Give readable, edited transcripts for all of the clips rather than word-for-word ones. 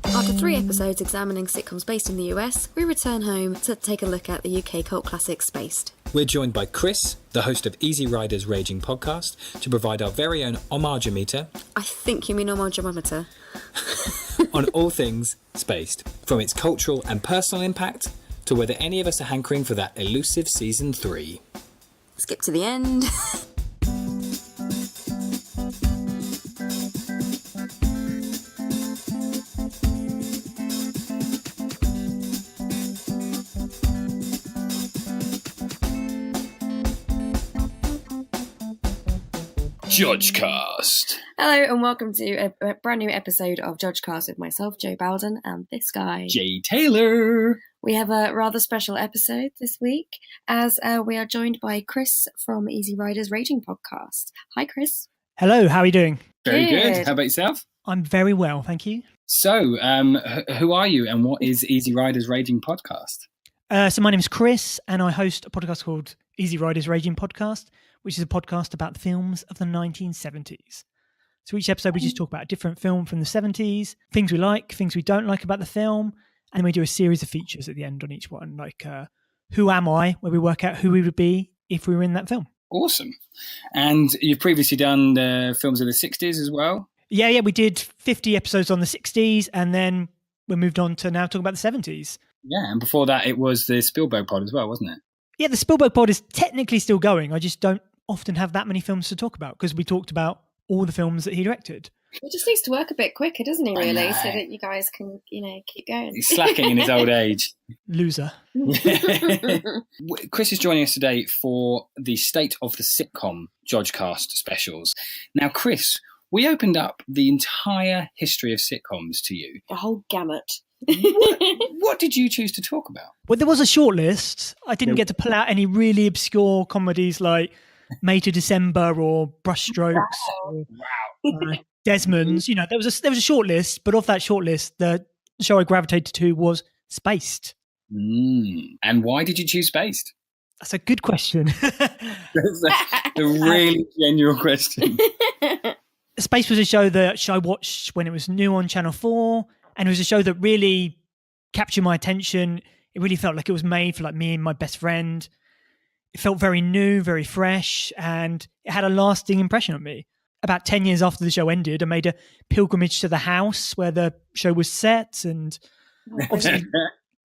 After 3 episodes examining sitcoms based in the US, we return home to take a look at the UK cult classic Spaced. We're joined by Chris, the host of Easy Riders Raging podcast, to provide our very own homage-o-meter. I think you mean homage-o-meter. On all things Spaced, from its cultural and personal impact to whether any of us are hankering for that elusive season 3. Skip to the end. Judgecast. Hello and welcome to a brand new episode of Judgecast with myself, Joe Bowden, and this guy, Jay Taylor. We have a rather special episode this week as we are joined by Chris from Easy Riders Raging podcast. Hi, Chris. Hello, how are you doing? Very good. How about yourself? I'm very well, thank you. So, who are you and what is Easy Riders Raging podcast? So my name is Chris and I host a podcast called Easy Riders Raging podcast, which is a podcast about the films of the 1970s. So each episode we just talk about a different film from the 70s, things we like, things we don't like about the film, and then we do a series of features at the end on each one, like Who Am I?, where we work out who we would be if we were in that film. Awesome. And you've previously done the films of the 60s as well? Yeah, we did 50 episodes on the 60s, and then we moved on to now talking about the 70s. Yeah, and before that it was the Spielberg pod as well, wasn't it? Yeah, the Spielberg pod is technically still going. I just don't often have that many films to talk about because we talked about all the films that he directed. He just needs to work a bit quicker, doesn't he, really, so that you guys can, keep going. He's slacking in his old age. Loser. Chris is joining us today for the State of the Sitcom Judgecast specials. Now, Chris, we opened up the entire history of sitcoms to you. The whole gamut. What did you choose to talk about? Well, there was a short list. I didn't get to pull out any really obscure comedies like May to December or Brushstrokes. Or, Desmond's. There was a short list, but of that short list, the show I gravitated to was Spaced. And why did you choose Spaced? That's a good question. That's a really genuine question. Spaced was a show that I watched when it was new on Channel 4, and it was a show that really captured my attention. It really felt like it was made for me and my best friend. It felt very new, very fresh, and it had a lasting impression on me. About 10 years after the show ended, I made a pilgrimage to the house where the show was set, and obviously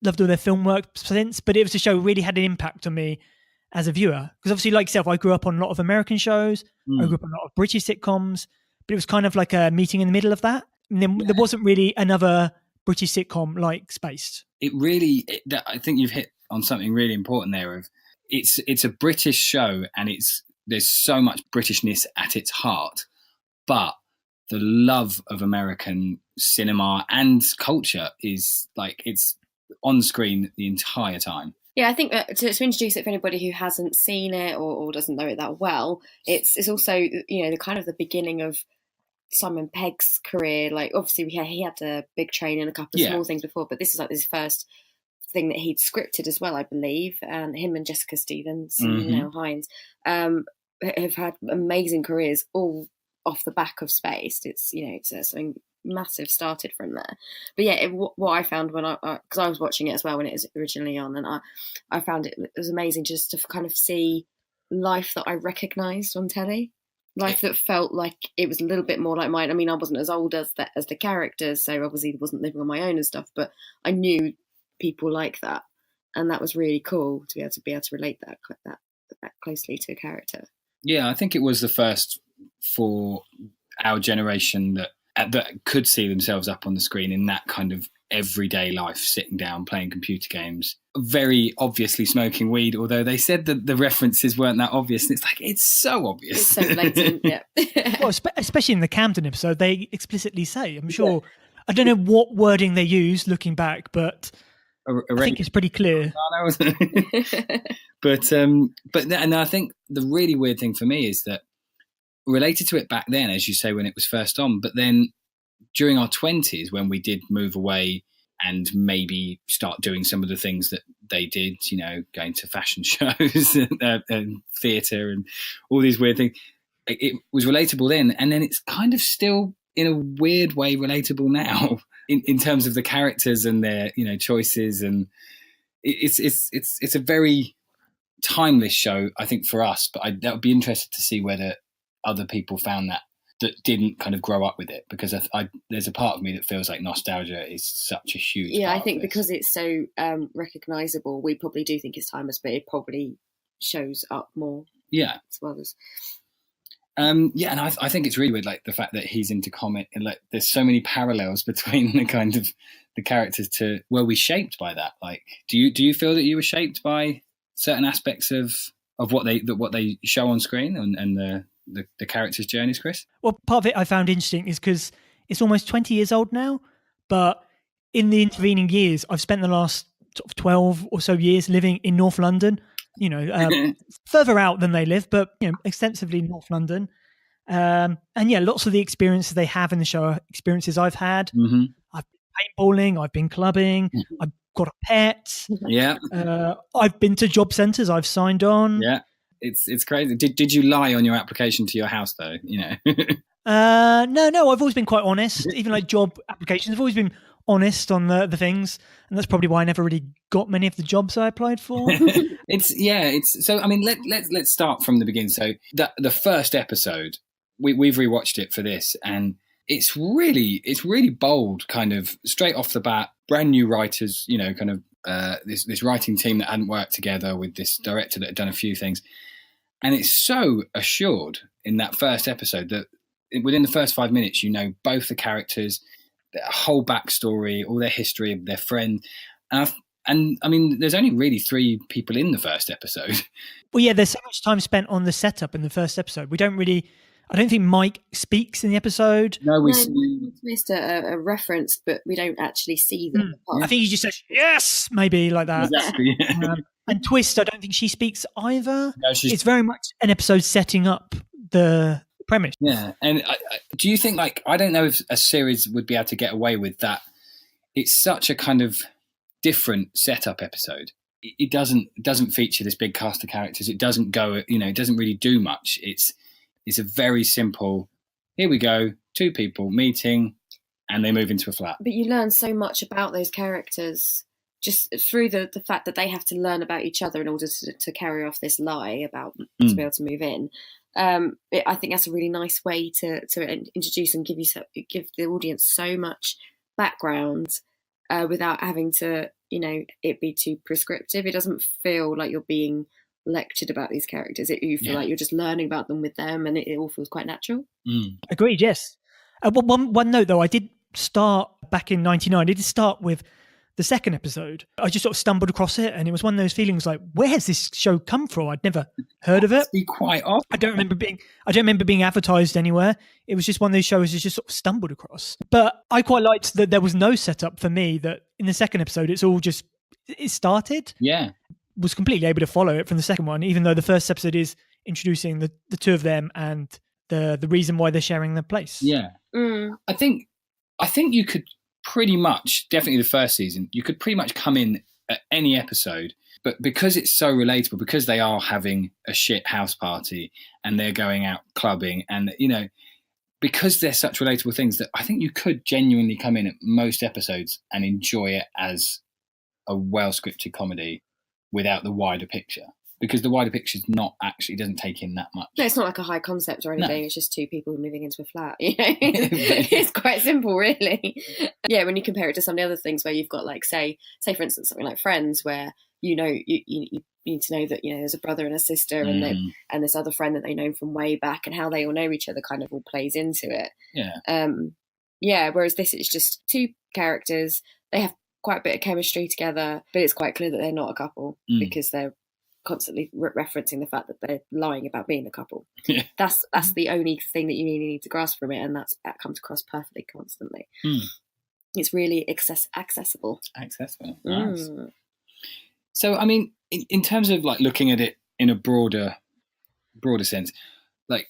loved all their film work since, but it was a show that really had an impact on me as a viewer. Because obviously, like yourself, I grew up on a lot of American shows, I grew up on a lot of British sitcoms, but it was kind of like a meeting in the middle of that. And then there wasn't really another British sitcom like Spaced. I think you've hit on something really important there. Of it's a British show, and there's so much Britishness at its heart, but the love of American cinema and culture is it's on screen the entire time. Yeah, I think that to introduce it for anybody who hasn't seen it or doesn't know it that well, it's also the kind of the beginning of Simon Pegg's career. Like, obviously he had a big train and a couple of small things before, but this is his first thing that he'd scripted as well, I believe. And him and Jessica Stevens, now Hynes, have had amazing careers all off the back of Spaced. It's something massive started from there. But yeah, what I found when because I was watching it as well when it was originally on, and I found it was amazing just to kind of see life that I recognised on telly. Life that felt like it was a little bit more like mine. I mean, I wasn't as old as the characters, so obviously I wasn't living on my own and stuff, but I knew people like that, and that was really cool to be able to relate that closely to a character. Yeah, I think it was the first for our generation that could see themselves up on the screen in that kind of everyday life, sitting down playing computer games, very obviously smoking weed, although they said that the references weren't that obvious, and it's so obvious. It's so blatant. Yeah. Well, especially in the Camden episode, they explicitly say, I'm sure, I don't know what wording they use looking back, but I think it's pretty clear. But I think the really weird thing for me is that related to it back then, as you say, when it was first on, but then during our 20s, when we did move away and maybe start doing some of the things that they did, going to fashion shows and theatre and all these weird things, it was relatable then. And then it's kind of still in a weird way relatable now in terms of the characters and their, you know, choices. And it's a very timeless show, I think, for us, but that would be interested to see whether other people found that didn't kind of grow up with it, because there's a part of me that feels like nostalgia is such a huge part I think of this. because it's so recognisable, we probably do think it's timeless, but it probably shows up more as well as and I think it's really weird, like the fact that he's into comic, and like there's so many parallels between the kind of the characters to were we shaped by that. Like do you feel that you were shaped by certain aspects of what they show on screen and the characters' journeys, Chris? Well, part of it I found interesting is because it's almost 20 years old now, but in the intervening years, I've spent the last sort of 12 or so years living in North London, you know, further out than they live, but, you know, extensively in North London. And lots of the experiences they have in the show are experiences I've had. Mm-hmm. I've been paintballing, I've been clubbing, I've got a pet. Yeah. I've been to job centres, I've signed on. Yeah. It's crazy. Did you lie on your application to your house though? You know. No. I've always been quite honest. Even like job applications, I've always been honest on the things, and that's probably why I never really got many of the jobs I applied for. It's so. I mean, let's start from the beginning. So the first episode, we've rewatched it for this, and it's really bold, kind of straight off the bat. Brand new writers, you know, kind of this writing team that hadn't worked together with this director that had done a few things. And it's so assured in that first episode that within the first 5 minutes, you know both the characters, their whole backstory, all their history, their friend. And I mean, there's only really 3 people in the first episode. Well, yeah, there's so much time spent on the setup in the first episode. I don't think Mike speaks in the episode. No, we missed a reference, but we don't actually see them. I think he just says, yes, maybe like that. Exactly. And Twist, I don't think she speaks either. No, it's very much an episode setting up the premise. Yeah. And do you think, like, I don't know if a series would be able to get away with that. It's such a kind of different setup episode. It doesn't feature this big cast of characters. It doesn't go, you know, it doesn't really do much. It's a very simple, here we go, 2 people meeting and they move into a flat. But you learn so much about those characters just through the fact that they have to learn about each other in order to carry off this lie about to be able to move in. I think that's a really nice way to introduce and give the audience so much background without having to, you know, it be too prescriptive. It doesn't feel like you're being lectured about these characters. You feel like you're just learning about them with them, and it all feels quite natural. Agreed, yes. One note though, I did start back in '99. I did start with the second episode. I just sort of stumbled across it, and it was one of those feelings like, where has this show come from? I'd never heard of it. Be quite off. I don't remember being advertised anywhere. It was just one of those shows I just sort of stumbled across. But I quite liked that there was no setup for me. That in the second episode, it started. Yeah. Was completely able to follow it from the second one, even though the first episode is introducing the 2 of them and the reason why they're sharing the place. Yeah. I think you could pretty much, definitely the first season, you could pretty much come in at any episode, but because it's so relatable, because they are having a shit house party and they're going out clubbing, and, you know, because they're such relatable things, that I think you could genuinely come in at most episodes and enjoy it as a well-scripted comedy without the wider picture, because the wider picture doesn't take in that much. No, it's not like a high concept or anything. No. It's just 2 people moving into a flat. You know, it's quite simple, really. Yeah, when you compare it to some of the other things where you've got, like, say for instance, something like Friends, where you know you need to know that, you know, there's a brother and a sister, and this other friend that they know from way back, and how they all know each other kind of all plays into it. Yeah. Whereas this is just 2 characters. They have quite a bit of chemistry together, but it's quite clear that they're not a couple because they're constantly referencing the fact that they're lying about being a couple. Yeah. That's the only thing that you really need to grasp from it, and that comes across perfectly constantly. It's really accessible. Nice. So, I mean, in terms of, like, looking at it in a broader sense, like,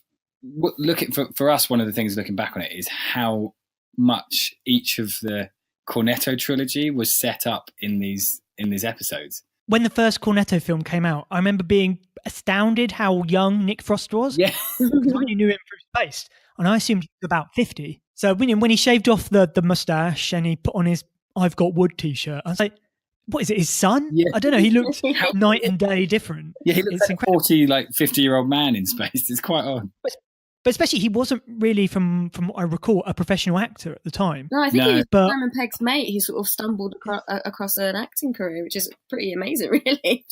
for us, one of the things looking back on it is how much each of the Cornetto trilogy was set up in these episodes. When the first Cornetto film came out, I remember being astounded how young Nick Frost was. Yeah. Because I only knew him through Spaced, and I assumed he was about 50. So when he shaved off the mustache and he put on his "I've Got Wood" t-shirt, I was like, "What is it? His son?" Yeah. I don't know. He looked night and day different. Yeah, he looks It's like a 40, 50-year-old man in space. It's quite odd. But especially, he wasn't really, from what I recall, a professional actor at the time. No, I think he was Simon Pegg's mate. He sort of stumbled across an acting career, which is pretty amazing, really.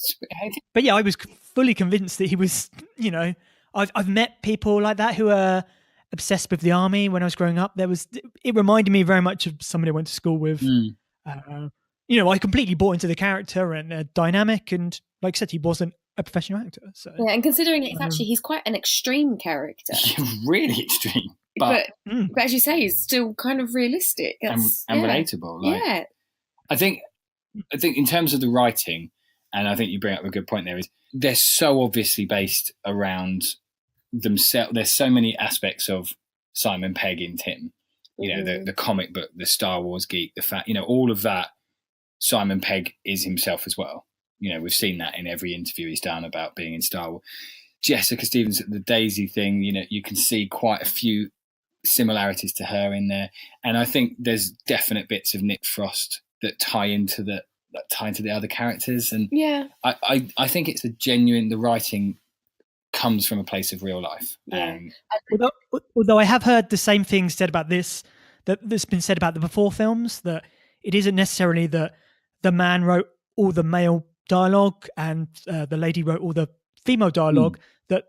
But yeah, I was fully convinced that he was, I've met people like that who are obsessed with the army when I was growing up. It reminded me very much of somebody I went to school with. I completely bought into the character and the dynamic, and like I said, he wasn't a professional actor. So yeah, and considering he's quite an extreme character. Really extreme. But as you say, he's still kind of realistic and relatable. Yeah. I think in terms of the writing, and I think you bring up a good point there, is they're so obviously based around themselves. There's so many aspects of Simon Pegg in Tim. The comic book, the Star Wars geek, the fact, all of that. Simon Pegg is himself as well. We've seen that in every interview he's done about being in Star Wars. Jessica Stevens, the Daisy thing, you can see quite a few similarities to her in there. And I think there's definite bits of Nick Frost that tie into the other characters. And yeah, I think it's the writing comes from a place of real life. Yeah. Although I have heard the same thing said about this, that's been said about the before films, that it isn't necessarily that the man wrote all the male dialogue and the lady wrote all the female dialogue, that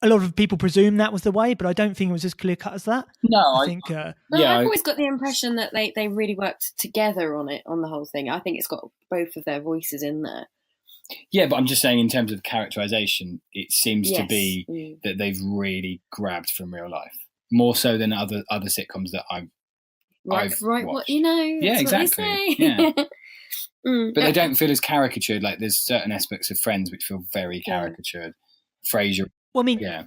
a lot of people presume that was the way, but I don't think it was as clear cut as that. No, I think I've always got the impression that they really worked together on the whole thing. I think it's got both of their voices in there. Yeah, but I'm just saying, in terms of characterization, it seems to be that they've really grabbed from real life, more so than other sitcoms that I've watched. What yeah, exactly. Yeah. But they don't feel as caricatured. Like, there's certain aspects of Friends which feel very caricatured. Frasier. Well, I mean,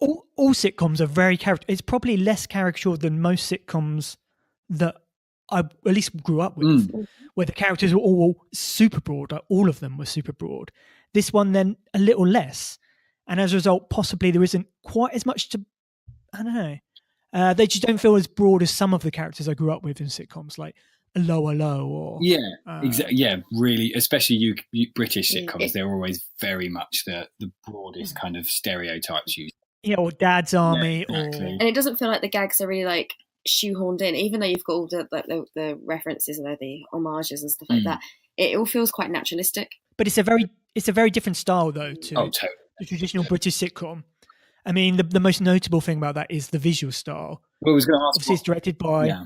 all sitcoms are very caricatured. It's probably less caricatured than most sitcoms that I at least grew up with, where the characters were all super broad. Like, all of them were super broad. This one then a little less, and as a result, possibly there isn't quite as much to. I don't know. They just don't feel as broad as some of the characters I grew up with in sitcoms, like Hello, or exactly. Yeah, really, especially you British sitcoms. They're always very much the broadest kind of stereotypes used. Yeah, or Dad's Army, and it doesn't feel like the gags are really like shoehorned in, even though you've got all the references and the homages and stuff like that. It all feels quite naturalistic. But it's a very different style though to the traditional British sitcom. I mean, the most notable thing about that is the visual style. Well, I was going to ask. Obviously, it's directed by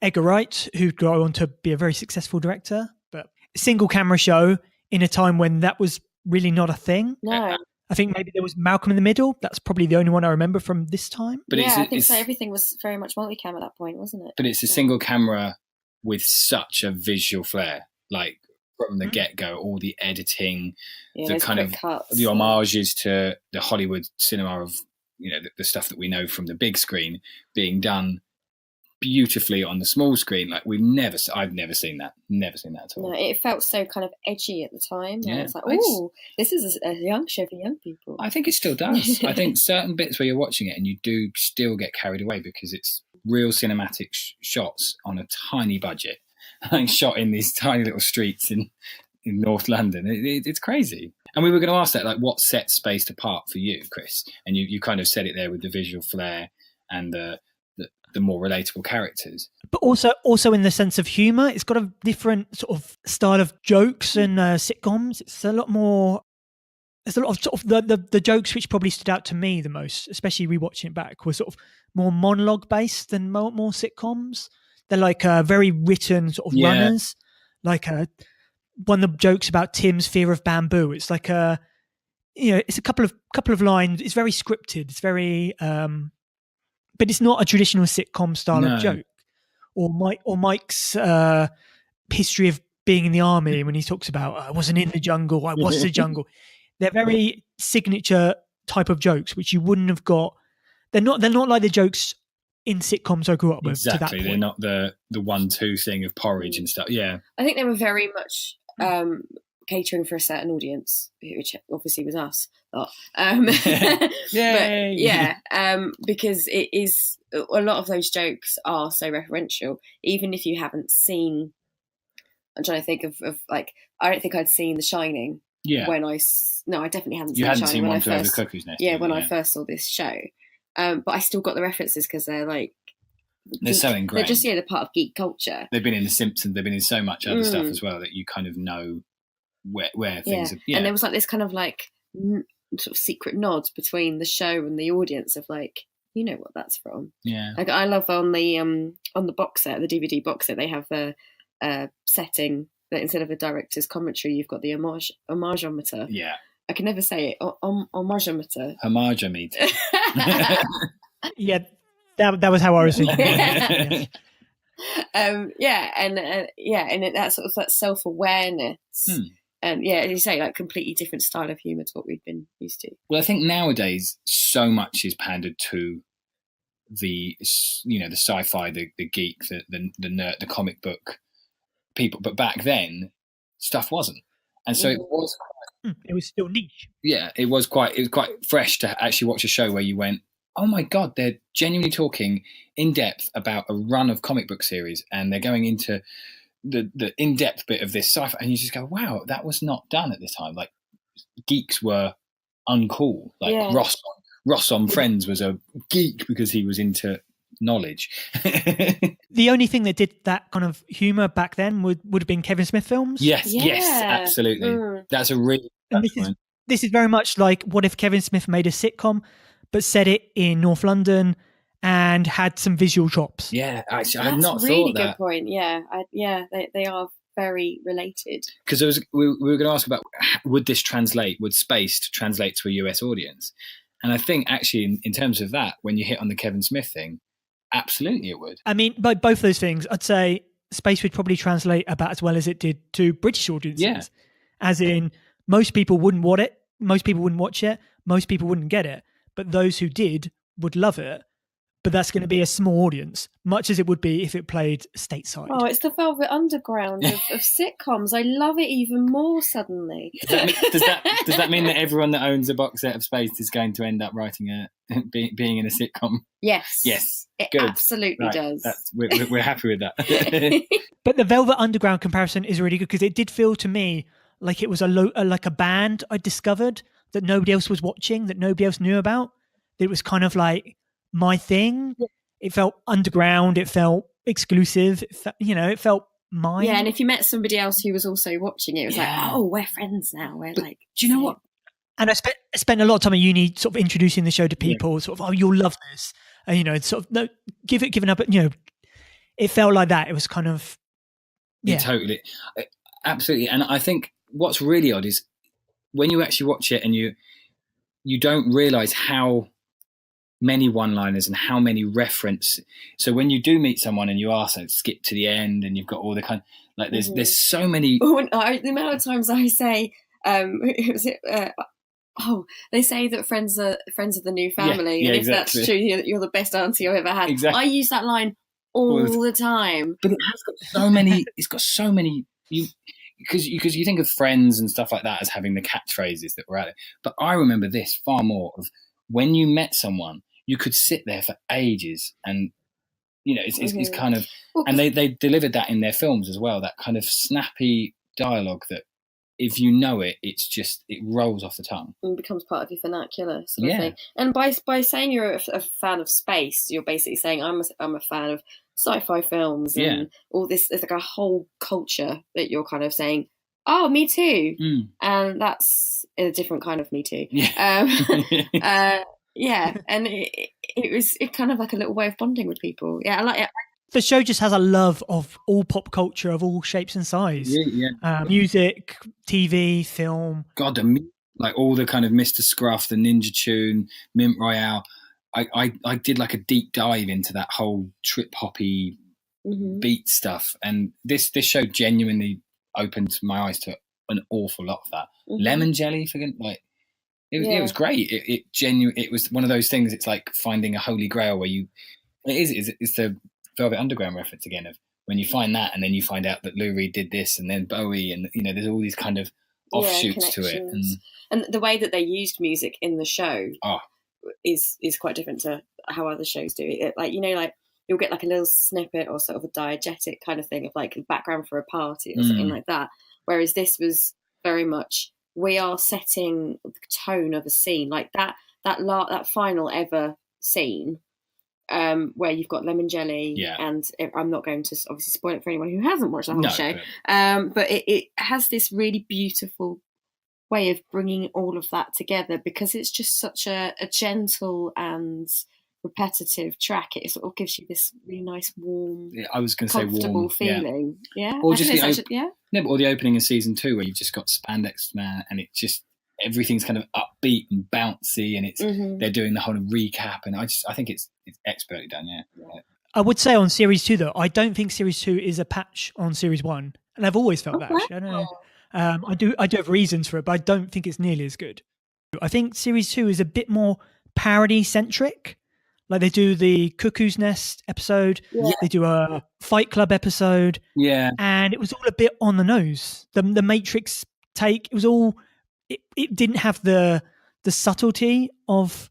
Edgar Wright, who'd go on to be a very successful director. But single camera show in a time when that was really not a thing. No. I think maybe there was Malcolm in the Middle. That's probably the only one I remember from this time. But I think so. Everything was very much multicam at that point, wasn't it? But it's a single camera with such a visual flair, like from the get-go, all the editing, the kind of cuts, the homages to the Hollywood cinema of, the stuff that we know from the big screen being done beautifully on the small screen. Like, I've never seen that at all. No, it felt so kind of edgy at the time. Yeah, it's like, oh, this is a young show for young people. I think it still does. I think certain bits where you're watching it and you do still get carried away because it's real cinematic shots on a tiny budget, shot in these tiny little streets in North London. It's crazy. And we were going to ask that, like, what sets Spaced apart for you, Chris? And you kind of said it there with the visual flair and the more relatable characters, but also in the sense of humor. It's got a different sort of style of jokes and sitcoms. It's a lot more. There's a lot of sort of the jokes which probably stood out to me the most, especially rewatching it back, were sort of more monologue based than more sitcoms. They're like very written sort of runners. Like one of the jokes about Tim's fear of bamboo. It's like it's a couple of lines. It's very scripted. It's very. But it's not a traditional sitcom style of joke. Or Mike's history of being in the army, when he talks about I wasn't in the jungle, I was the jungle. They're very signature type of jokes, which you wouldn't have got. They're not like the jokes in sitcoms I grew up with. Exactly, to that point. They're not the 1-2 thing of porridge and stuff. Yeah, I think they were very much catering for a certain audience, which obviously was us. But, Yay! because it is a lot of those jokes are so referential, even if you haven't seen. I'm trying to think of like, I don't think I'd seen The Shining. Yeah. I definitely hadn't You seen The hadn't Shining seen when One I Flew Over first. the Cuckoo's Nest. Yeah, when I first saw this show, but I still got the references because they're like. They're so ingrained. They're just they're part of geek culture. They've been in The Simpsons. They've been in so much other stuff as well that you kind of know where things are. Yeah. And there was like this kind of like sort of secret nod between the show and the audience of like, you know what that's from. Yeah. Like I love on the box set, the DVD box set, they have a setting that instead of a director's commentary, you've got the homage-o-meter. Yeah. I can never say it. Homage-o-meter. Homage-o-meter. Yeah, that was how I was thinking. Yeah. And that sort of that self-awareness. And as you say, like completely different style of humour to what we've been used to. Well, I think nowadays so much is pandered to the sci-fi, the geek, the nerd, the comic book people, but back then stuff wasn't, and so it was. It was still niche. Yeah, it was quite fresh to actually watch a show where you went, oh my God, they're genuinely talking in depth about a run of comic book series, and they're going into the in-depth bit of this sci-fi, and you just go, wow, that was not done at this time. Like, geeks were uncool. Like Ross on Friends was a geek because he was into knowledge. The only thing that did that kind of humour back then would have been Kevin Smith films. Yes, absolutely. That's a really this is very much like, what if Kevin Smith made a sitcom but set it in North London and had some visual chops? Yeah, actually, I had not really thought that. Good point. Yeah, they are very related. Because we were going to ask about, would Spaced translate to a US audience? And I think actually in terms of that, when you hit on the Kevin Smith thing, absolutely it would. I mean, by both those things, I'd say Space would probably translate about as well as it did to British audiences. Yeah. As in, most people wouldn't want it, most people wouldn't watch it, most people wouldn't get it, but those who did would love it. But that's going to be a small audience, much as it would be if it played stateside. Oh, it's the Velvet Underground of sitcoms. I love it even more suddenly. Does that mean that everyone that owns a box set of Spaced is going to end up writing being in a sitcom? Yes. Yes. It Good. absolutely does. We're happy with that. But the Velvet Underground comparison is really good because it did feel to me like it was like a band I discovered that nobody else was watching, that nobody else knew about. It was kind of like my thing. It felt underground. It felt exclusive. It felt mine. Yeah, and if you met somebody else who was also watching it, it was like, oh, we're friends now. We're like, do you know what? And I spent a lot of time at uni sort of introducing the show to people, sort of, oh, you'll love this. And, sort of, no, giving up, it felt like that. It was kind of, yeah. Totally. Absolutely. And I think what's really odd is when you actually watch it and you don't realise how many one-liners and how many reference. So when you do meet someone and you ask, like, skip to the end, and you've got all the kind, like there's so many. The amount of times I say, they say that friends are the new family, and if exactly. That's true, you're the best auntie I've ever had. Exactly. I use that line all the time. But it has got so many. It's got so many. Because you think of Friends and stuff like that as having the catchphrases that were out there. But I remember this far more of when you met someone, you could sit there for ages, and it's kind of, and they delivered that in their films as well. That kind of snappy dialogue that, if you know it, it rolls off the tongue. It becomes part of your vernacular sort of thing. And by saying you're a fan of space, you're basically saying I'm a fan of sci-fi films and all this. There's like a whole culture that you're kind of saying, oh, me too. And that's a different kind of me too. And it was kind of like a little way of bonding with people. Yeah, I like it. The show just has a love of all pop culture of all shapes and size. Music, TV, film. God, like all the kind of Mr. Scruff, the Ninja Tune, Mint Royale. I did like a deep dive into that whole trip hoppy beat stuff, and this show genuinely opened my eyes to an awful lot of that. Lemon Jelly, it was great. It was one of those things. It's like finding a holy grail where it's the Velvet Underground reference again of when you find that, and then you find out that Lou Reed did this, and then Bowie, and there's all these kind of offshoots to it, and the way that they used music in the show is quite different to how other shows do it. Like, you know, like you'll get like a little snippet or sort of a diegetic kind of thing of like the background for a party or something like that. Whereas this was very much, we are setting the tone of a scene, like that final ever scene. Where you've got lemon jelly, and I'm not going to obviously spoil it for anyone who hasn't watched the whole show, but it has this really beautiful way of bringing all of that together, because it's just such a gentle and repetitive track. It sort of gives you this really nice, warm, I was going to say comfortable warm feeling. Yeah, or just or the opening of season 2 where you've just got Spandex Man, and it just everything's kind of upbeat and bouncy, and it's they're doing the whole recap, and I think it's expertly done. I would say on series 2 though, I don't think series 2 is a patch on series 1, and I've always felt that. Actually, I don't know. I do have reasons for it, but I don't think it's nearly as good. I think series 2 is a bit more parody centric. Like they do the Cuckoo's Nest episode, they do a Fight Club episode, and it was all a bit on the nose. The Matrix take, it was all. It didn't have the subtlety of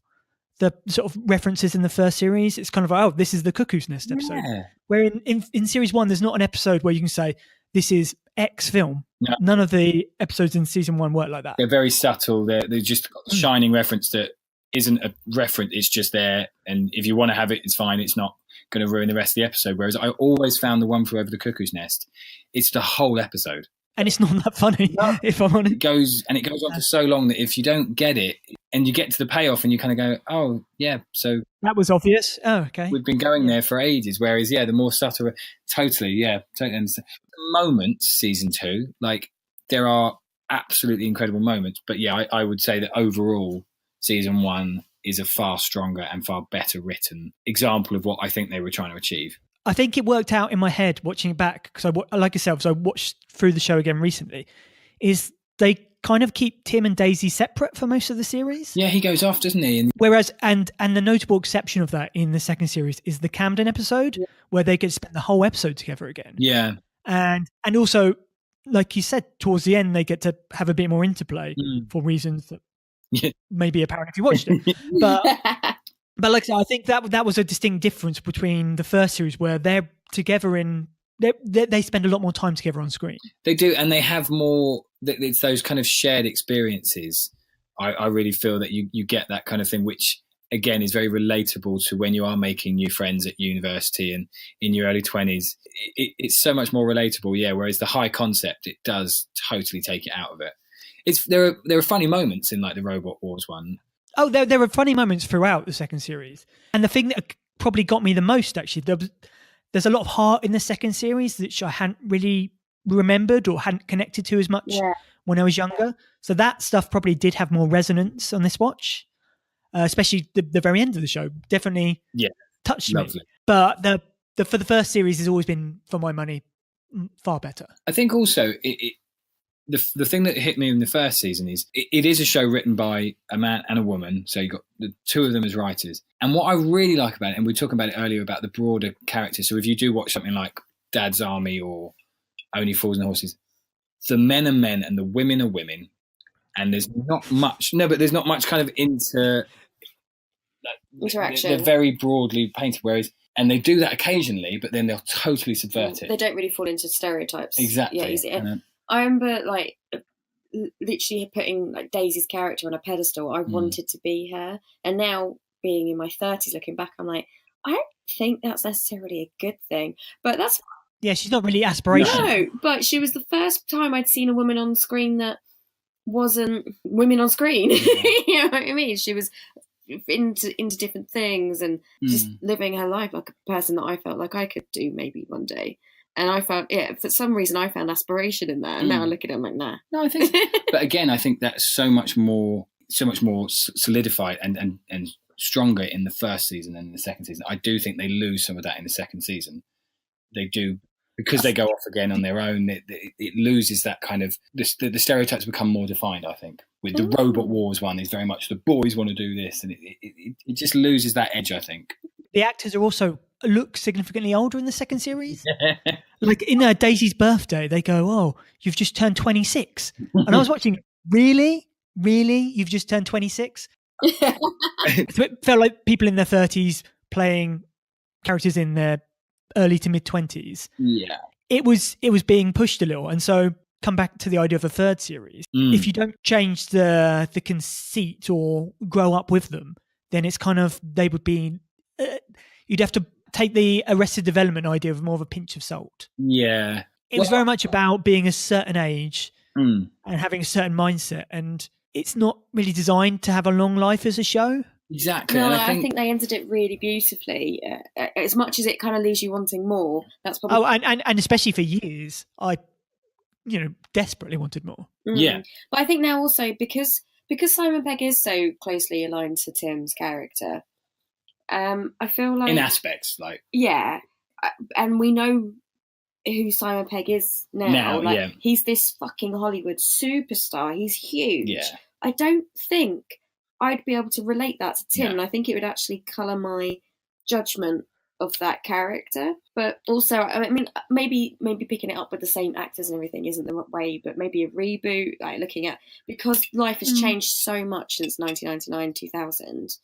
the sort of references in the first series. It's kind of like, oh, this is the Cuckoo's Nest episode. Where in series 1, there's not an episode where you can say this is X film. No. None of the episodes in season 1 work like that. They're very subtle. They're just got a shining reference that isn't a reference. It's just there, and if you want to have it, it's fine. It's not going to ruin the rest of the episode. Whereas I always found the one for Over the Cuckoo's Nest, it's the whole episode. And it's not that funny, if I'm honest. It goes on for so long that if you don't get it and you get to the payoff and you kind of go, oh, yeah, so... That was obvious. Oh, okay. We've been going there for ages. Whereas, the more subtle... Totally. And the moments, season 2, like, there are absolutely incredible moments. But, I would say that overall, season 1 is a far stronger and far better written example of what I think they were trying to achieve. I think it worked out in my head watching it back, because like yourself, so I watched through the show again recently, is they kind of keep Tim and Daisy separate for most of the series. Yeah, he goes off, doesn't he? Whereas, and the notable exception of that in the second series is the Camden episode, where they get to spend the whole episode together again. Yeah. And also, like you said, towards the end, they get to have a bit more interplay for reasons that may be apparent if you watched it. But like I said, I think that was a distinct difference between the first series, where they're together they spend a lot more time together on screen. They do, and they have more. It's those kind of shared experiences. I really feel that you get that kind of thing, which again is very relatable to when you are making new friends at university and in your early 20s. It's so much more relatable, whereas the high concept, it does totally take it out of it. There are funny moments in like the Robot Wars one. Oh, there were funny moments throughout the second series. And the thing that probably got me the most, actually, there's a lot of heart in the second series that I hadn't really remembered or hadn't connected to as much when I was younger. So that stuff probably did have more resonance on this watch, especially the very end of the show. Definitely touched me. But for the first series has always been, for my money, far better. I think also the thing that hit me in the first season is it is a show written by a man and a woman, so you got the two of them as writers. And what I really like about it, and we were talking about it earlier about the broader characters, so if you do watch something like Dad's Army or Only Fools and Horses, the men are men and the women are women, and there's not much kind of interaction. They're very broadly painted, and they do that occasionally, but then they'll totally subvert it. They don't really fall into stereotypes. Exactly. I remember like literally putting like Daisy's character on a pedestal. I wanted to be her, and now being in my 30s, looking back, I'm like, I don't think that's necessarily a good thing. But that's she's not really aspirational. No, but she was the first time I'd seen a woman on screen that wasn't women on screen. You know what I mean? She was into different things and just living her life like a person that I felt like I could do maybe one day. And I found, for some reason, I found aspiration in that. And now I look at it, I'm like, nah. No, I think, but again, I think that's so much more solidified and stronger in the first season than in the second season. I do think they lose some of that in the second season. They do, because they go off again on their own. It loses that kind of the stereotypes become more defined. I think with the Robot Wars one is very much the boys want to do this, and it just loses that edge. I think the actors are also look significantly older in the second series. Like in Daisy's birthday, they go, "Oh, you've just turned 26," and I was watching. Really, you've just turned 26? So it felt like people in their 30s playing characters in their early to mid 20s. Yeah. It was being pushed a little. And so come back to the idea of a third series. If you don't change the conceit or grow up with them, then it's kind of, they would be, you'd have to take the Arrested Development idea of more of a pinch of salt. Yeah. It was very much about being a certain age and having a certain mindset. And it's not really designed to have a long life as a show. Exactly. No, And I think they ended it really beautifully. As much as it kind of leaves you wanting more, that's probably... Oh, and especially for years, I, desperately wanted more. Yeah. But I think now also, because Simon Pegg is so closely aligned to Tim's character, I feel like... In aspects, like... Yeah. And we know who Simon Pegg is now. He's this fucking Hollywood superstar. He's huge. Yeah. I don't think I'd be able to relate that to Tim, No. and I think it would actually colour my judgment of that character. But also, I mean, maybe picking it up with the same actors and everything isn't the right way, but maybe a reboot, like looking at, because life has changed so much since 1999, 2000.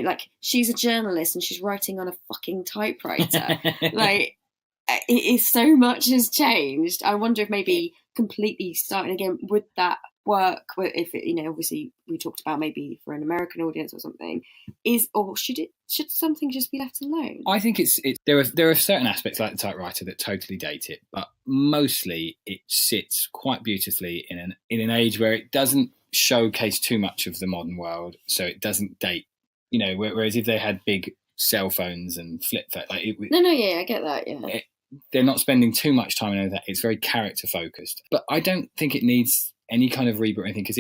Like, she's a journalist and she's writing on a fucking typewriter. Like, so much has changed. I wonder if maybe completely starting again, would that work? If it, obviously we talked about maybe for an American audience or something, should something just be left alone? I think there are certain aspects like the typewriter that totally date it, but mostly it sits quite beautifully in an age where it doesn't showcase too much of the modern world, so it doesn't date. Whereas if they had big cell phones and flip phone, I get that. Yeah, they're not spending too much time on that. It's very character focused, but I don't think it needs any kind of reboot or anything, because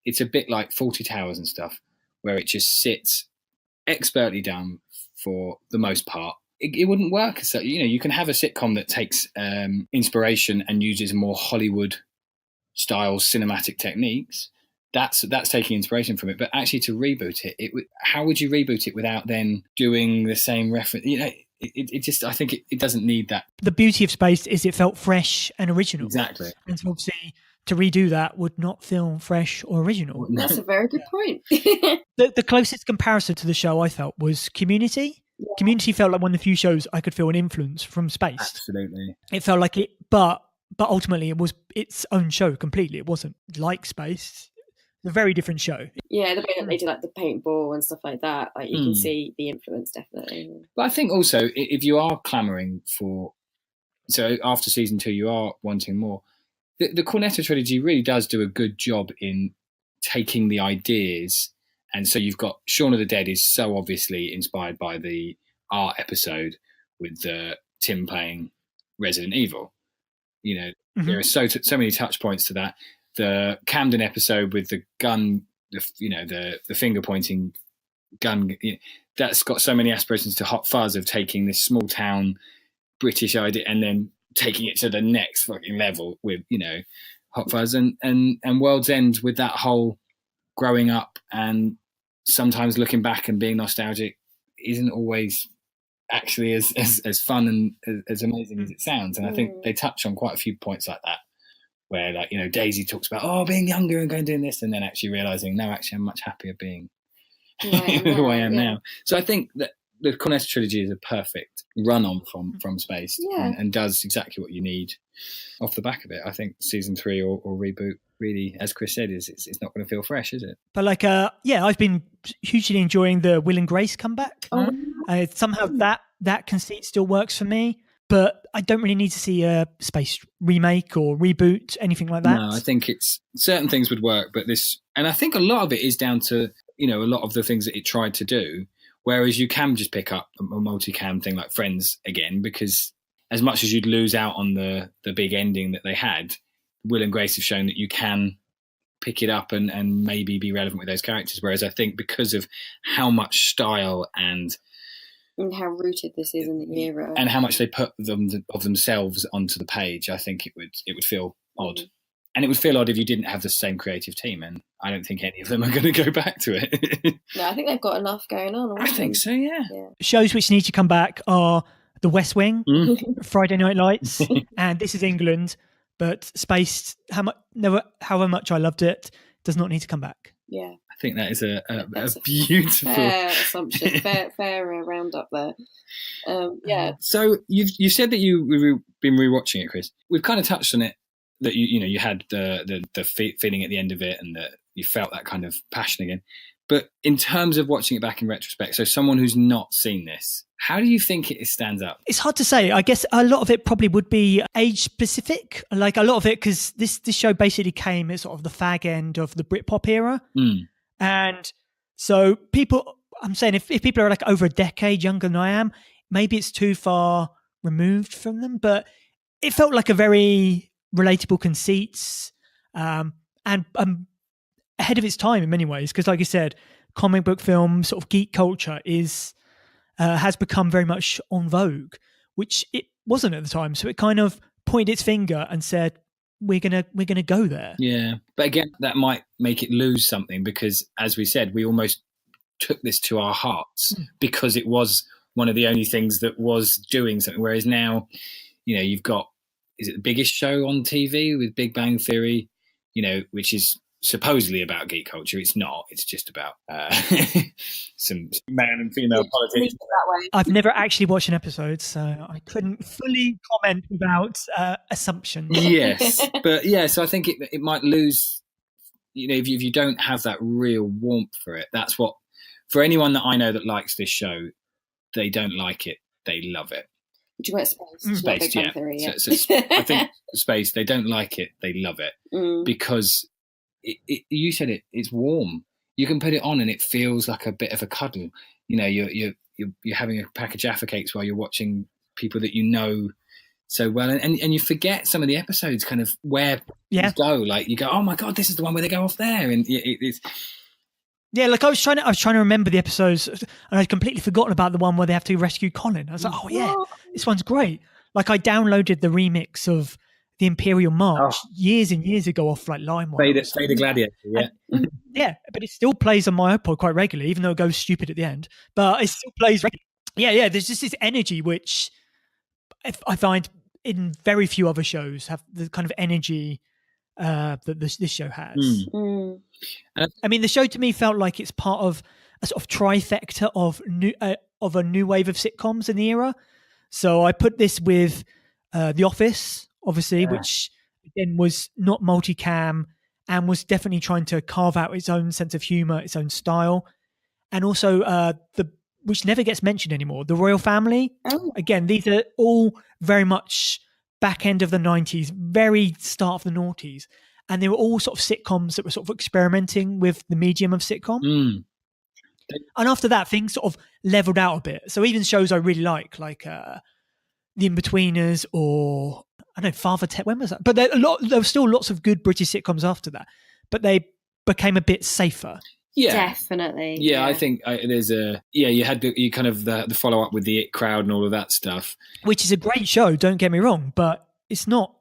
it's a bit like 40 Towers and stuff, where it just sits expertly done for the most part. It wouldn't work. So you can have a sitcom that takes inspiration and uses more Hollywood style cinematic techniques. That's taking inspiration from it, but actually to reboot it, how would you reboot it without then doing the same reference? I think it doesn't need that. The beauty of Spaced is it felt fresh and original. Exactly. And so obviously to redo that would not feel fresh or original. That's a very good point. The closest comparison to the show I felt was Community. Yeah. Community felt like one of the few shows I could feel an influence from Spaced. Absolutely. It felt like it, but ultimately it was its own show completely. It wasn't like Spaced. A very different show. Yeah, the way that they do like the paintball and stuff like that, like you can see the influence definitely. But I think also if you are clamouring so after season 2 you are wanting more, the Cornetto trilogy really does do a good job in taking the ideas, and so you've got Shaun of the Dead is so obviously inspired by the art episode with Tim playing Resident Evil. There are so many touch points to that. The Camden episode with the gun, the finger pointing gun, that's got so many aspirations to Hot Fuzz of taking this small town British idea and then taking it to the next fucking level with, Hot Fuzz and World's End with that whole growing up and sometimes looking back and being nostalgic isn't always actually as fun and as amazing as it sounds. And I think they touch on quite a few points like that, where Daisy talks about being younger and going doing this, and then actually realizing no, actually I'm much happier being who I am now. So I think that the Cornetto trilogy is a perfect run on from Spaced, and does exactly what you need off the back of it. I think season 3 or reboot really, as Chris said, it's not going to feel fresh, is it? But I've been hugely enjoying the Will and Grace comeback. Somehow that conceit still works for me. But I don't really need to see a Spaced remake or reboot, anything like that. No, I think certain things would work, but and I think a lot of it is down to, a lot of the things that it tried to do, whereas you can just pick up a multicam thing like Friends again, because as much as you'd lose out on the big ending that they had, Will and Grace have shown that you can pick it up and maybe be relevant with those characters. Whereas I think because of how much style and how rooted this is in the era, and how much they put of themselves onto the page, I think it would feel odd. And it would feel odd if you didn't have the same creative team, and I don't think any of them are going to go back to it. No, I think they've got enough going on. I think so, yeah. Shows which need to come back are The West Wing, Friday Night Lights, and This Is England. But Spaced, however much I loved it, does not need to come back. Yeah. I think that is a That's a beautiful fair assumption, fair roundup there. Yeah. So you said that you've been rewatching it, Chris. We've kind of touched on it, that you had the feeling at the end of it, and that you felt that kind of passion again. But in terms of watching it back in retrospect, so someone who's not seen this, how do you think it stands up? It's hard to say. I guess a lot of it probably would be age specific. Like a lot of it, because this show basically came at sort of the fag end of the Britpop era. And so I'm saying if people are like over a decade younger than I am, maybe it's too far removed from them. But it felt like a very relatable conceits, and ahead of its time in many ways, because like you said, comic book film sort of geek culture has become very much en vogue, which it wasn't at the time. So it kind of pointed its finger and said, we're gonna go there. Yeah, but again, that might make it lose something, because as we said, we almost took this to our hearts because it was one of the only things that was doing something. Whereas now, you've got, is it the biggest show on TV with Big Bang Theory, which is supposedly about geek culture. It's not. It's just about some man and female politics. That way. I've never actually watched an episode, so I couldn't fully comment without assumptions. Yes, but yeah, so I think it might lose. If you don't have that real warmth for it, that's what, for anyone that I know that likes this show, they don't like it, they love it. Would you want Space? Space, yeah. Theory, yeah. So I think Space, they don't like it, they love it, because you said it's warm. You can put it on and it feels like a bit of a cuddle. You're having a pack of Jaffa Cakes while you're watching people that you know so well, and you forget some of the episodes, kind of where things go. Like you go, oh my god, this is the one where they go off there, and it's. Yeah, like I was trying to remember the episodes, and I'd completely forgotten about the one where they have to rescue Colin. I was like, oh yeah, this one's great. Like I downloaded the remix of the Imperial March years and years ago off like LimeWire. Play the Gladiator, yeah. And, yeah, but it still plays on my iPod quite regularly, even though it goes stupid at the end. But it still plays regularly. Yeah. There's just this energy which I find in very few other shows have the kind of energy that this show has. I mean, the show to me felt like it's part of a sort of trifecta of a new wave of sitcoms in the era. So I put this with The Office, obviously, which again was not multicam and was definitely trying to carve out its own sense of humor, its own style, and also which never gets mentioned anymore, The Royal Family. Again, these are all very much back end of the 90s, very start of the noughties, and they were all sort of sitcoms that were sort of experimenting with the medium of sitcom. And after that, things sort of leveled out a bit. So even shows I really like The Inbetweeners, or I don't know, Father Ted. When was that? But there were still lots of good British sitcoms after that, but they became a bit safer. Yeah, definitely. Yeah, I think there's you had the kind of the follow up with the It Crowd and all of that stuff, which is a great show. Don't get me wrong, but it's not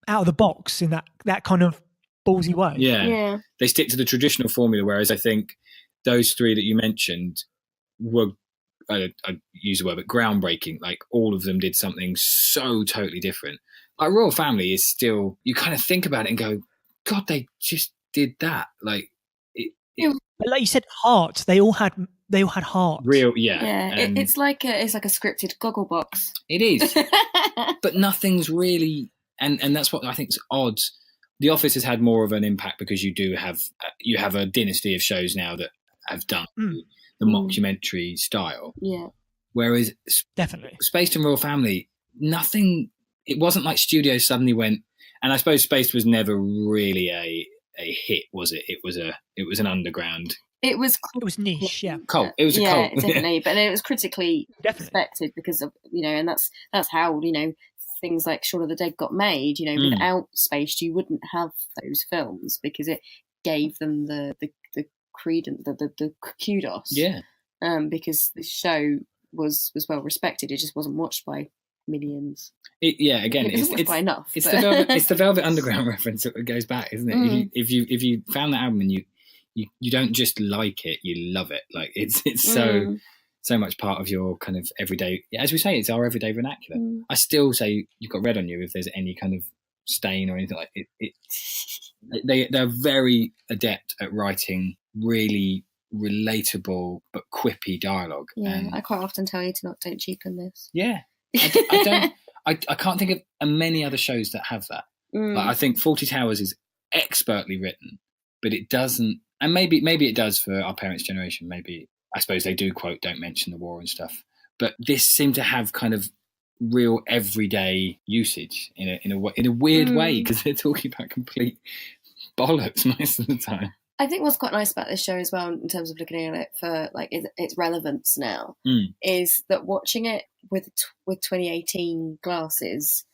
out of the box in that kind of ballsy way. Yeah, they stick to the traditional formula, whereas I think those three that you mentioned were, I use the word, but groundbreaking. Like all of them did something so totally different. Like Royal Family is still, you kind of think about it and go, God, they just did that. Like. But like you said, heart. They all had heart. Real, it's like a scripted goggle box. It is, but nothing's really, and that's what I think is odd. The Office has had more of an impact because you have a dynasty of shows now that have done the mockumentary style. Yeah. Whereas definitely Spaced and Royal Family, nothing. It wasn't like studios suddenly went, and I suppose Spaced was never really a hit, was it? It was an underground. It was niche, yeah. Cult. It was a cult, definitely. But it was critically respected because of and that's how things like Shaun of the Dead got made. Without Spaced, you wouldn't have those films because it gave them the credence, the kudos. Yeah. Because the show was well respected. It just wasn't watched by millions. It's quite enough. It's the Velvet Underground reference that goes back, isn't it? If you found that album and you don't just like it, you love it. Like it's so much part of your kind of everyday. As we say, it's our everyday vernacular. I still say you've got red on you if there's any kind of stain or anything like it. They're very adept at writing really relatable but quippy dialogue. Yeah, And I quite often tell you don't cheapen this. yeah, I don't. I can't think of many other shows that have that. Like, I think 40 Towers is expertly written, but it doesn't. And maybe it does for our parents' generation. Maybe, I suppose they do quote "Don't mention the war" and stuff. But this seemed to have kind of real everyday usage in a weird way, because they're talking about complete bollocks most of the time. I think what's quite nice about this show as well, in terms of looking at it for like its relevance now, is that watching it with 2018 glasses,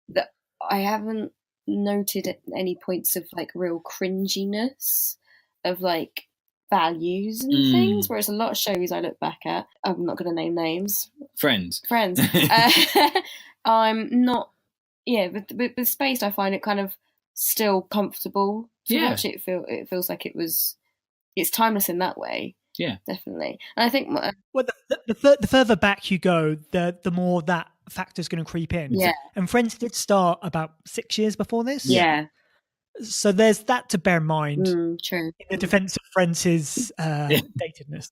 that I haven't noted at any points of like real cringiness of like values and things. Whereas a lot of shows I look back at, I'm not going to name names. Friends. I'm not. Yeah, with Spaced, I find it kind of still comfortable to watch it. It feels like it's timeless in that way. Yeah, definitely. And I think well, the further back you go, the more that factor's going to creep in. Yeah, and Friends did start about 6 years before this. Yeah. So there's that to bear in mind. True. In the defence of Friends' datedness.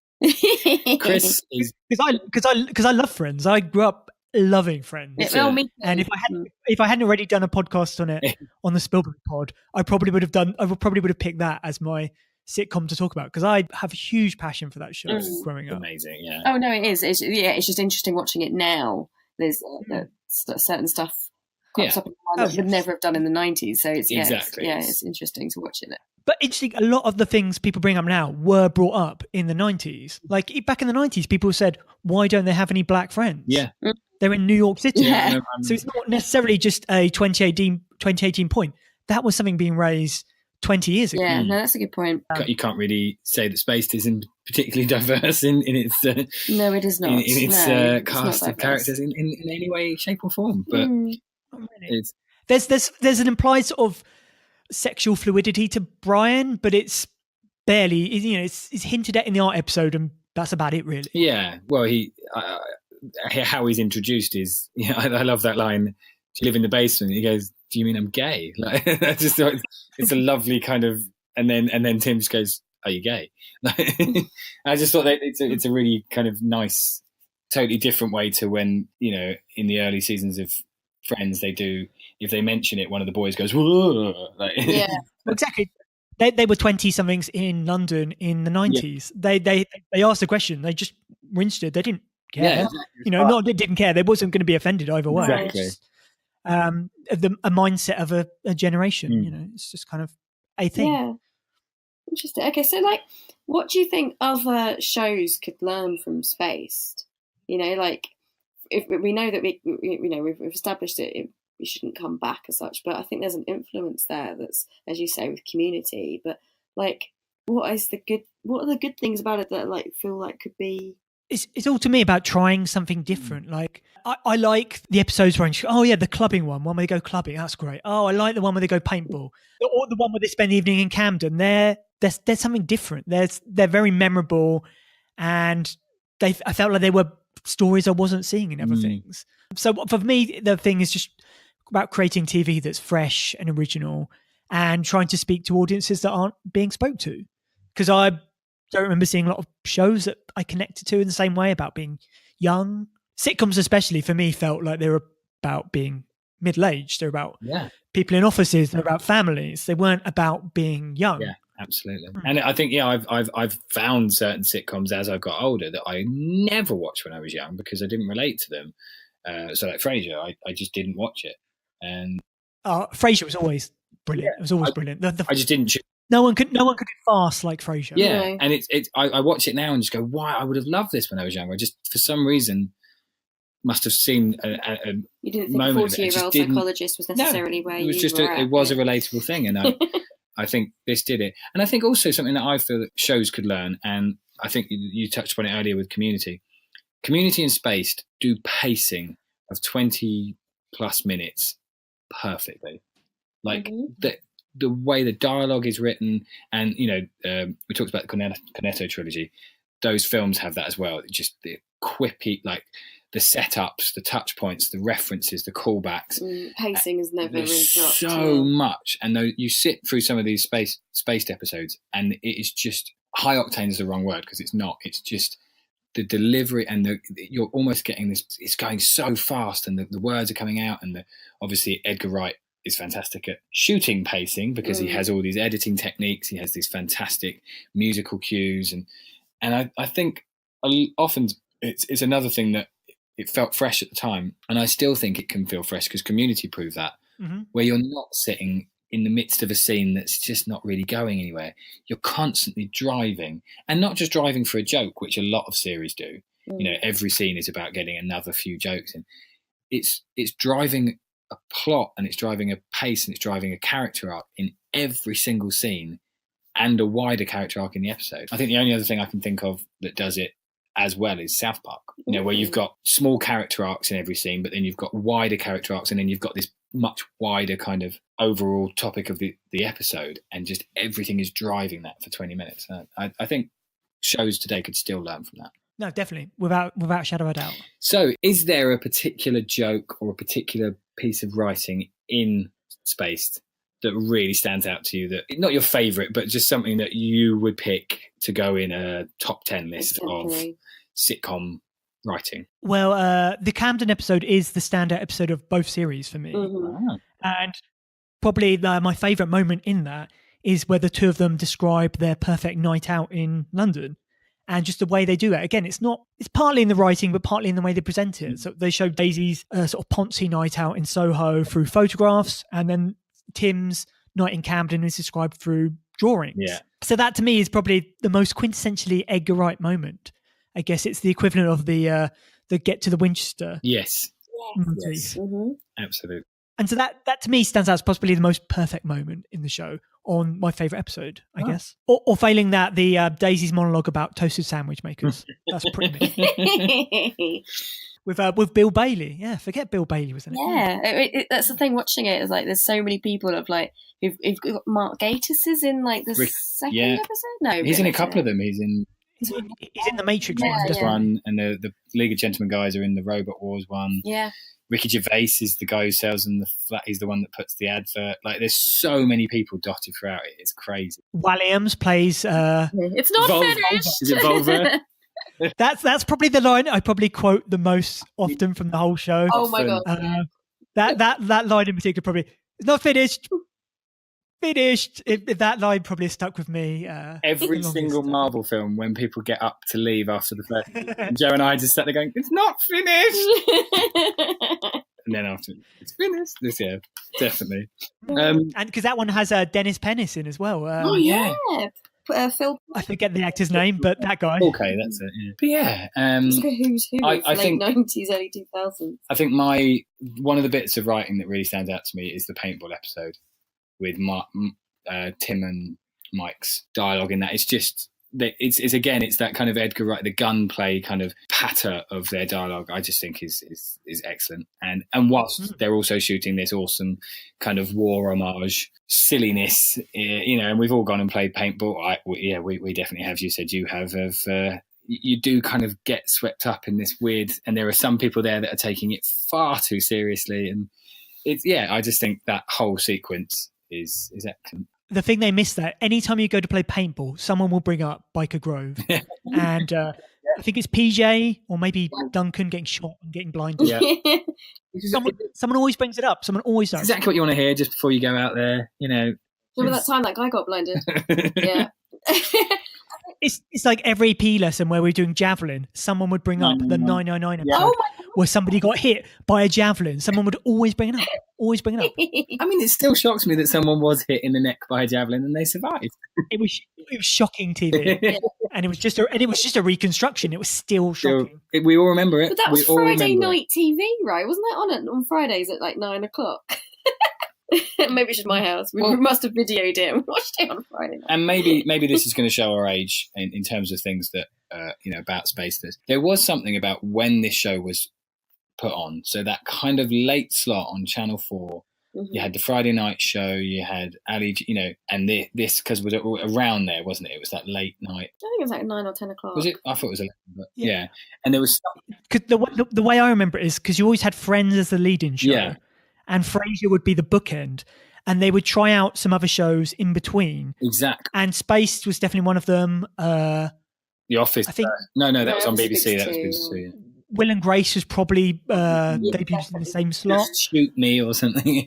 Chris is because I love Friends. I grew up loving Friends. And if I hadn't already done a podcast on it on the Spielberg pod, I probably would have picked that as my sitcom to talk about, because I have a huge passion for that show growing up. Amazing, yeah. Oh no, it is. It's just interesting watching it now. There's certain stuff crops up in my mind that would never have done in the 90s. So it's it's interesting to watch it. But interesting, a lot of the things people bring up now were brought up in the 90s. Like back in the 90s, people said, why don't they have any black friends? Yeah. They're in New York City. Yeah. So it's not necessarily just a 2018 point. That was something being raised 20 years ago. Yeah, no, that's a good point. You can't really say that Spaced isn't particularly diverse in its no, it is not. In its cast of characters in any way, shape or form. But it's... there's an implied sort of sexual fluidity to Brian, but it's barely, it's hinted at in the art episode, and that's about it, really. Yeah, well, how he's introduced is, I love that line, "Do you live in the basement?" He goes, "Do you mean I'm gay?" Like, I just thought it's a lovely kind of, and then Tim just goes, "Are you gay?" Like, I just thought that it's a really kind of nice, totally different way to when, in the early seasons of Friends, they do, if they mention it, one of the boys goes, "Whoa!" Like, yeah, exactly. They were 20-somethings in London in the 90s. Yeah. They asked a question. They just rinsed it. They didn't care. Yeah, they didn't care. They wasn't going to be offended either way. Exactly. A mindset of a generation. It's just kind of a thing. Yeah, interesting. Okay, so like, what do you think other shows could learn from Spaced? Like, if we know that we've established it shouldn't come back as such, but I think there's an influence there that's, as you say, with Community. But like, what are the good things about it that like feel like could be? It's all to me about trying something different. Like I like the episodes where the clubbing one where they go clubbing, that's great. Oh, I like the one where they go paintball, or the one where they spend the evening in Camden. There's something different. They're very memorable, and I felt like they were stories I wasn't seeing in other things. So for me, the thing is just about creating TV that's fresh and original, and trying to speak to audiences that aren't being spoke to. Because I don't remember seeing a lot of shows that I connected to in the same way, about being young. Sitcoms especially for me felt like they were about being middle-aged. They're about people in offices. They're about families. They weren't about being young. Yeah, absolutely. And I think I've found certain sitcoms as I've got older that I never watched when I was young because I didn't relate to them. So like Frasier, I just didn't watch it. And Frasier was always brilliant. It was always brilliant. I just didn't. No one could do fast like Frasier. Yeah, and I watch it now and just go, why? I would have loved this when I was younger. I just, for some reason, must have seen a you didn't think a 40-year-old psychologist was necessarily where you were at. It was a relatable thing, and I think this did it. And I think also something that I feel that shows could learn, and I think you touched upon it earlier with Community. Community and Spaced do pacing of 20+ minutes perfectly. Like the way the dialogue is written, and we talked about the Cornetto trilogy. Those films have that as well. Just the quippy, like the setups, the touch points, the references, the callbacks. Pacing is never really dropped. So much, and though you sit through some of these spaced episodes, and it is just high octane is the wrong word because it's not. It's just the delivery and you're almost getting this. It's going so fast, and the words are coming out, and obviously Edgar Wright is fantastic at shooting pacing because he has all these editing techniques. He has these fantastic musical cues, and I think often it's another thing that it felt fresh at the time, and I still think it can feel fresh because Community proved that, where you're not sitting in the midst of a scene that's just not really going anywhere. You're constantly driving, and not just driving for a joke, which a lot of series do. Every scene is about getting another few jokes in. It's driving a plot, and it's driving a pace, and it's driving a character arc in every single scene, and a wider character arc in the episode. I think the only other thing I can think of that does it as well is South Park, where you've got small character arcs in every scene, but then you've got wider character arcs, and then you've got this much wider kind of overall topic of the episode, and just everything is driving that for 20 minutes. I think shows today could still learn from that. No, definitely, without a shadow of a doubt. So is there a particular joke or a particular piece of writing in Spaced that really stands out to you, that not your favourite, but just something that you would pick to go in a top 10 list of sitcom writing? Well, the Camden episode is the standout episode of both series for me. And probably my favourite moment in that is where the two of them describe their perfect night out in London. And just the way they do it. Again, it's partly in the writing, but partly in the way they present it. So they show Daisy's sort of poncy night out in Soho through photographs, and then Tim's night in Camden is described through drawings. Yeah. So that to me is probably the most quintessentially Edgar Wright moment. I guess it's the equivalent of the Get to the Winchester. Yes. Yes. Absolutely. And so that to me stands out as possibly the most perfect moment in the show on my favourite episode, I guess. Or failing that, the Daisy's monologue about toasted sandwich makers. That's pretty me. With Bill Bailey. Yeah, forget Bill Bailey was in it. Yeah, that's the thing watching it, is like there's so many people of like who've got Mark Gatiss is in like the second episode? No. He's in a couple of them. He's in the Matrix one, and the League of Gentlemen guys are in the Robot Wars one. Yeah. Ricky Gervais is the guy who sells them the flat. He's the one that puts the advert. Like, there's so many people dotted throughout it. It's crazy. Walliams plays. It's not finished. Is it Volvo? That's probably the line I probably quote the most often from the whole show. Oh my god! That line in particular probably it's not finished. Finished. That line probably has stuck with me. Every single Marvel film, when people get up to leave after the first, Joe and I just sat there going, "It's not finished." And then after, it's finished. This year, definitely. And because that one has Dennis Pennis in as well. Oh yeah. Phil. I forget the actor's name, but that guy. Okay, that's it. Yeah. But yeah, who's who? I think late 90s, early 2000s. I think one of the bits of writing that really stands out to me is the paintball episode with Tim and Mike's dialogue in that. It's just it's that kind of Edgar Wright, the gunplay kind of patter of their dialogue. I just think is excellent. And whilst they're also shooting this awesome kind of war homage silliness, and we've all gone and played paintball. We definitely have. You said you have. You do kind of get swept up in this weird, and there are some people there that are taking it far too seriously. And I just think that whole sequence is excellent. The thing they miss that anytime you go to play paintball, someone will bring up Biker Grove, and I think it's PJ or maybe Duncan getting shot and getting blinded. Yeah. Someone always brings it up. Someone always does. Exactly what you want to hear just before you go out there. Remember that time that guy got blinded? Yeah. It's like every PE lesson where we're doing javelin, someone would bring up the 999 episode where somebody got hit by a javelin. Someone would always bring it up. Always bring it up. I mean, it still shocks me that someone was hit in the neck by a javelin and they survived. It was shocking TV, and it was just a reconstruction. It was still shocking. We all remember it. But that was Friday night TV, right? Wasn't that on Fridays at like 9 o'clock? Maybe it's just my house. We must have videoed it and watched it on Friday night. And maybe this is going to show our age in terms of things that about Space. There was something about when this show was put on. So that kind of late slot on Channel 4. Mm-hmm. You had the Friday night show. You had Ali, and this because was around there, wasn't it? It was that late night. I think it was like 9 or 10 o'clock. Was it? I thought it was 11. But yeah. And there was the way I remember it is because you always had Friends as the leading show. Yeah. And Frasier would be the bookend. and they would try out some other shows in between. Exactly. And Spaced was definitely one of them. The Office. I think no, that was on BBC. That was 62. BBC. Yeah. Will and Grace was probably debuted in the same slot. Just Shoot Me or something.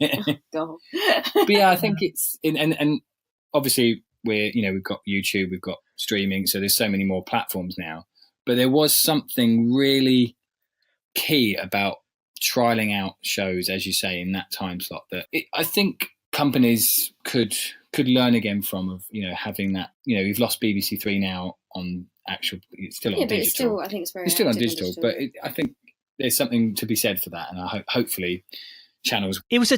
God. But yeah, I think it's and obviously we've got YouTube, we've got streaming, so there's so many more platforms now. But there was something really key about trialing out shows, as you say, in that time slot that I think companies could learn again from, of having that. We've lost BBC Three now on actual. It's still on But digital. it's still, I think it's very. It's still on active digital, but I think there's something to be said for that, and I hopefully channels. It was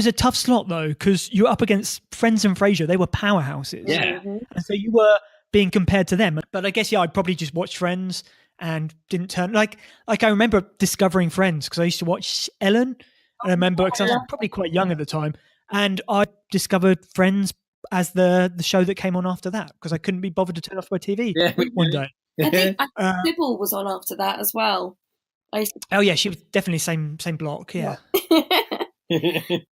a tough slot though, because you're up against Friends and Frasier. They were powerhouses. Yeah. Mhm. And so you were being compared to them. But I guess, I'd probably just watched Friends and didn't turn like I remember discovering Friends because I used to watch Ellen. And I remember because I was probably quite young at the time, and I discovered Friends as the show that came on after that because I couldn't be bothered to turn off my TV one day. I think Sybil was on after that as well. Oh yeah, she was definitely same block. Yeah.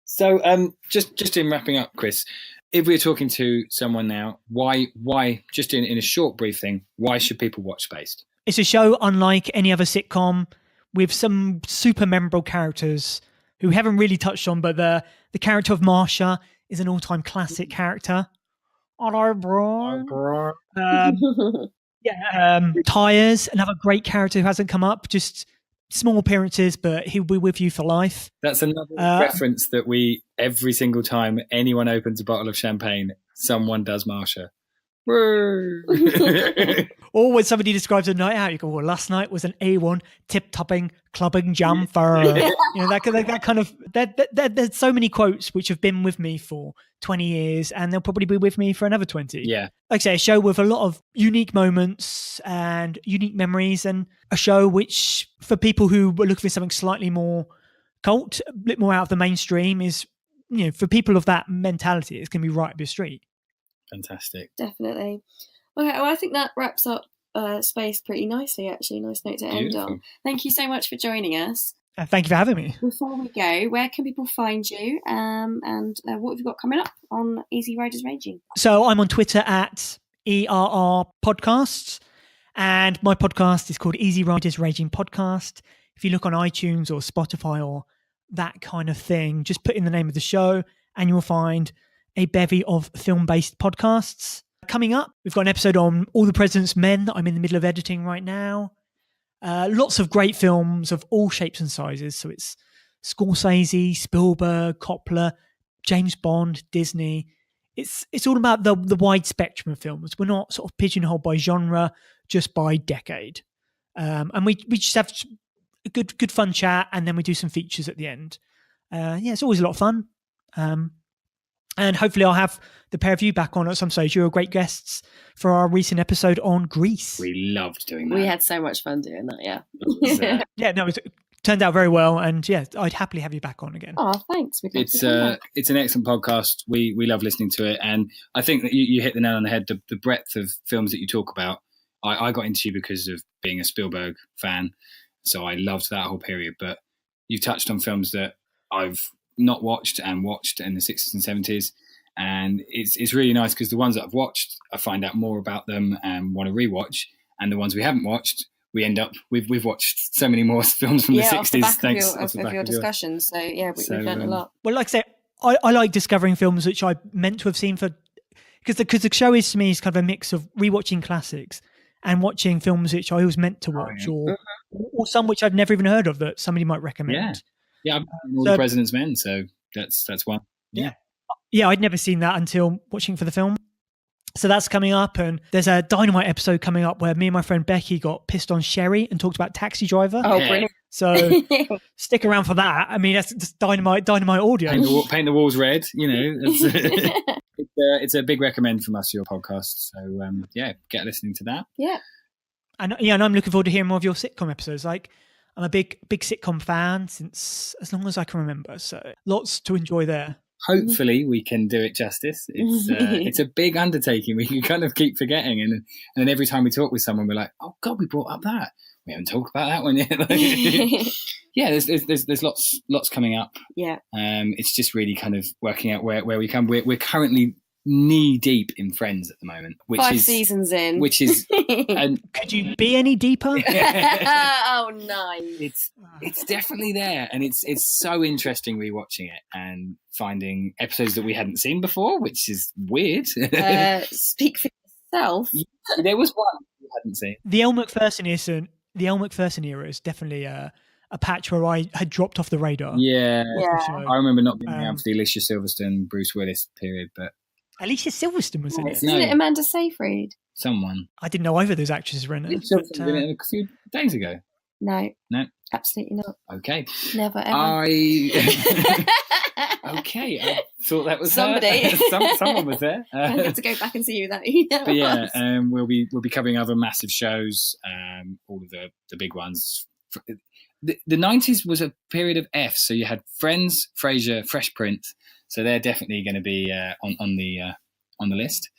So just in wrapping up, Chris, if we're talking to someone now, why just in a short brief thing, why should people watch Spaced? It's a show unlike any other sitcom with some super memorable characters who we haven't really touched on, but the character of Marsha is an all-time classic character. Hello, bro. Tyres, another great character who hasn't come up, just small appearances, but he'll be with you for life. That's another reference that every single time anyone opens a bottle of champagne, someone does Marsha. Or when somebody describes a night out, you go, well, last night was an A1 tip-topping clubbing jumper. That kind of, there's so many quotes which have been with me for 20 years and they'll probably be with me for another 20. Yeah. Like I say, a show with a lot of unique moments and unique memories, and a show which, for people who were looking for something slightly more cult, a bit more out of the mainstream, is, for people of that mentality, it's going to be right up your street. Fantastic. Definitely. Okay, well, I think that wraps up Spaced pretty nicely, actually. Nice note to end on. Thank you so much for joining us. Thank you for having me. Before we go, where can people find you, and what have you got coming up on Easy Riders Raging? So I'm on Twitter at ERR Podcasts, and my podcast is called Easy Riders Raging Podcast. If you look on iTunes or Spotify or that kind of thing, just put in the name of the show and you will find a bevy of film-based podcasts. Coming up, we've got an episode on All the President's Men that I'm in the middle of editing right now. Lots of great films of all shapes and sizes. So it's Scorsese, Spielberg, Coppola, James Bond, Disney. It's all about the wide spectrum of films. We're not sort of pigeonholed by genre, just by decade. And we just have a good fun chat, and then we do some features at the end. It's always a lot of fun. And hopefully I'll have the pair of you back on at some stage. You were great guests for our recent episode on Greece. We loved doing that. We had so much fun doing that, yeah. It turned out very well. And I'd happily have you back on again. Oh, thanks. It's an excellent podcast. We love listening to it. And I think that you hit the nail on the head, the breadth of films that you talk about. I got into you because of being a Spielberg fan. So I loved that whole period. But you've touched on films that I've not watched in the 60s and 70s, and it's really nice because the ones that I've watched, I find out more about them and want to rewatch, and the ones we haven't watched, we end up we've watched so many more films from the 60s thanks of your discussions. So we've learned a lot. Well, like I say, I like discovering films which I meant to have seen because the show is, to me, is kind of a mix of rewatching classics and watching films which I was meant to watch, or some which I've never even heard of that somebody might recommend. Yeah, I've seen All the President's Men, so that's one. Yeah, I'd never seen that until watching for the film. So that's coming up, and there's a Dynamite episode coming up where me and my friend Becky got pissed on Sherry and talked about Taxi Driver. Oh, brilliant. So stick around for that. I mean, that's just dynamite audio. Paint the walls red, It's a big recommend from us, your podcast. So, get listening to that. Yeah. And I'm looking forward to hearing more of your sitcom episodes. Like, I'm a big sitcom fan since as long as I can remember. So lots to enjoy there. Hopefully we can do it justice. It's a big undertaking. We can kind of keep forgetting. And then every time we talk with someone, we're like, oh God, we brought up that. we haven't talked about that one yet. Yeah, there's lots coming up. Yeah. It's just really kind of working out where we come. We're currently knee deep in Friends at the moment, which 5 is seasons in. which is Could you be any deeper? Oh, nice. It's definitely there, and it's so interesting rewatching it and finding episodes that we hadn't seen before, which is weird. Speak for yourself. There was one we hadn't seen. The Elle Macpherson era is definitely a patch where I had dropped off the radar. Yeah. Sure. I remember not being around for the Alicia Silverstone, Bruce Willis period, but Alicia Silverstone was in it. Isn't it Amanda Seyfried? someone. I didn't know either of those actresses were in it. Alicia Silverstone did it a few days ago. No. No. Absolutely not. Okay. Never ever. Okay, I thought that was somebody. Someone was there. I have to go back and see who that. But yeah, we'll be covering other massive shows, all of the big ones. The 90s was a period of F, so you had Friends, Frasier, Fresh Prince, so they're definitely going to be on the list.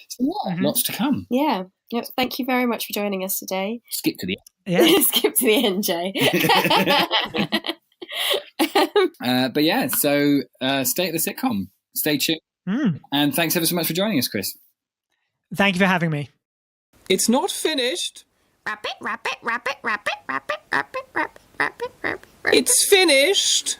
So yeah, lots to come. Yeah. Yep. Thank you very much for joining us today. Skip to the Yeah. Skip to the end, Jay. but yeah, so stay at the sitcom. Stay tuned. And thanks ever so much for joining us, Chris. Thank you for having me. It's not finished. Wrap it, wrap it, wrap it, wrap it, wrap it, wrap it, wrap it, wrap it, wrap it. It's finished.